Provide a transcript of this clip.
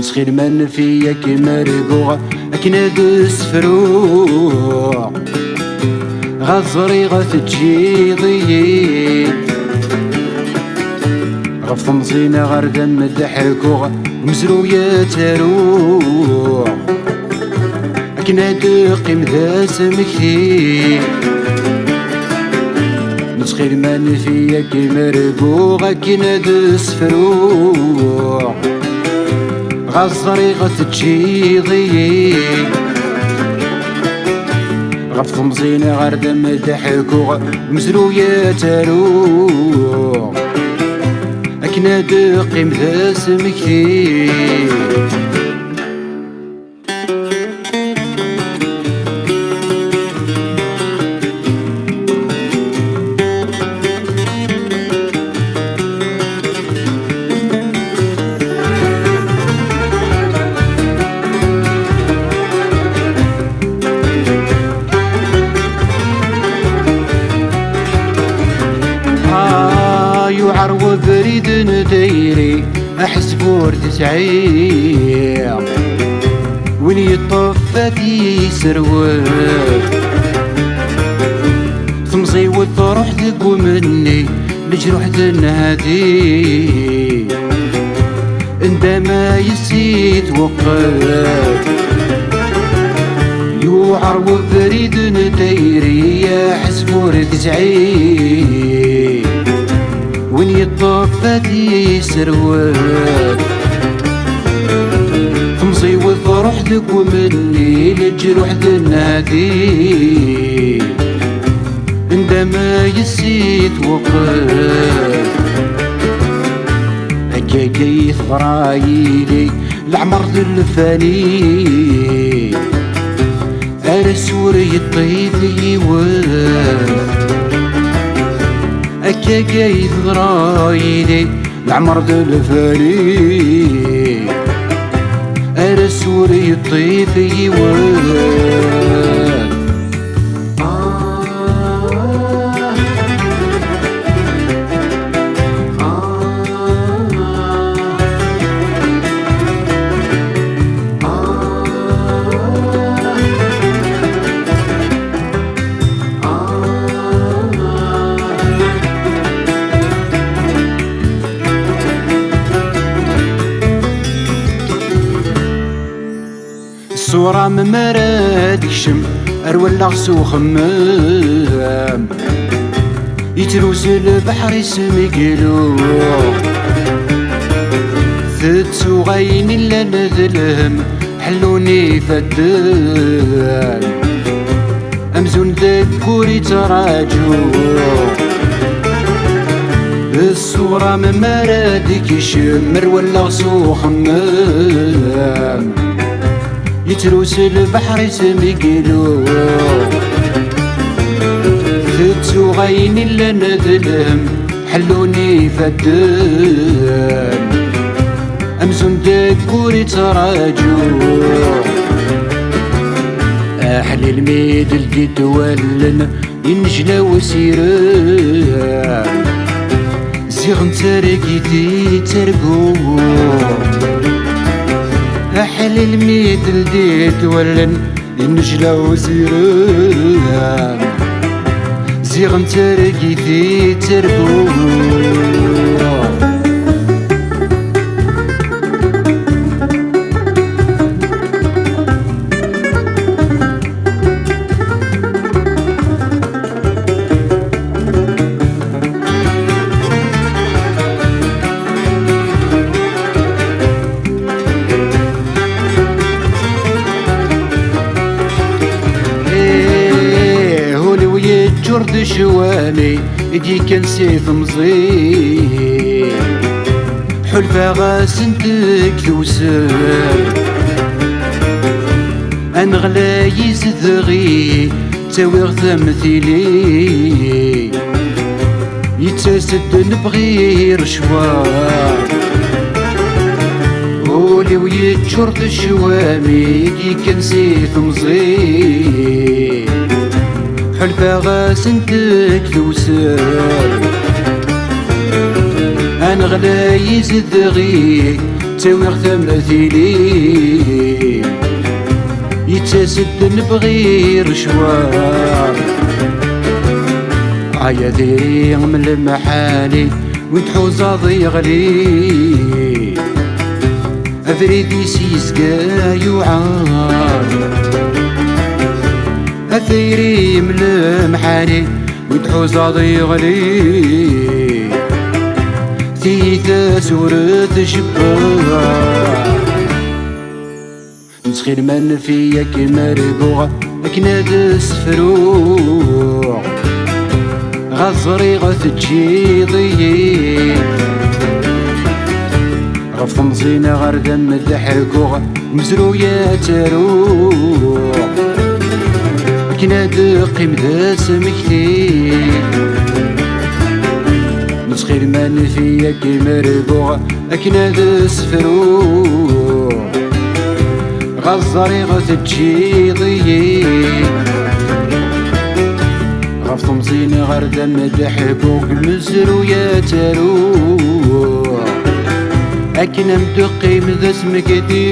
نسخير من فيا كيما رقوغ أكنا دوس فروع غزري غتجي ضيق غف مزينة غردة مدحكوغ مزروية تروع أكنا دقي مذا سمكتي نسخير من فيا كيما رقوغ أكنا دوس فروع غزري غتجي ضيق غف مزينة غردة مدحكوغ مزروية تروع أكنا دقي مذا سمكتي يوعر وبريد نديري أحس بورد تعيع وين يطفى في سروال تمزي وتروح تقوى مني لجروح تنهدي عندما يسيت وقت يوعر وبريد نديري أحس بورد تعيع وين يطفى في سروال تمزي وتروح تقوى مني للجروح تنادي عندما يسيت وقت هكاكي ثرايلي العمر الفاني أرسوري الطيف يوال أكاكي ذرايلي العمر الفاني أرسوري الطيف يوال الصورة ممراد يشم أرولا غسو خمام يتروس البحر يسمي قلوب ثتسو غين إلا نذلهم حلوني فدان أمزون ذكوري تراجو الصورة ممراد يشم أرولا غسو خمام يتروس البحر يسمي قلوب ثتسو غين إلا نذلهم حلوني فدان أمزون دكوري تراجو أحلي الميد القد ولن ينجلى وسيران زيغن ترقيتي ترقو أحل الميد الديت ولن ينجلى وسيران زيغن ترقيتي ترقو جرد شوالي يدي كان سيف مزين حلفة غاسنتك ثوسان أنغلا يزدغي تاويغ ثمثيلي يتسد نبغي رشوار قولي ويتشرد الشوامي يدي كان سيف مزين حلفة غاسنتك ثوسان أنغلا يزدغي تاوي تماثيلي يتسد نبغي رشوار عيادي من المحالي ويتحوز يغلي أفريدي سيسقا يوعار أثيري من المحالي ويتحوز يغلي ثيثا سورة شبار نسخير من فيا كيما ربوغة أكناد السفروع غزري غتجي ضيي غف مزينة غير دم الحكوغ مزروية تروع أكناد قيم ذا سمكتي نسخير من فيا كيما ربوغة أكناد السفروع غزري غتجي ضيي غف مزينة غير دم دحبوك مزروية تروع أكنا مدقي مذا سمكتي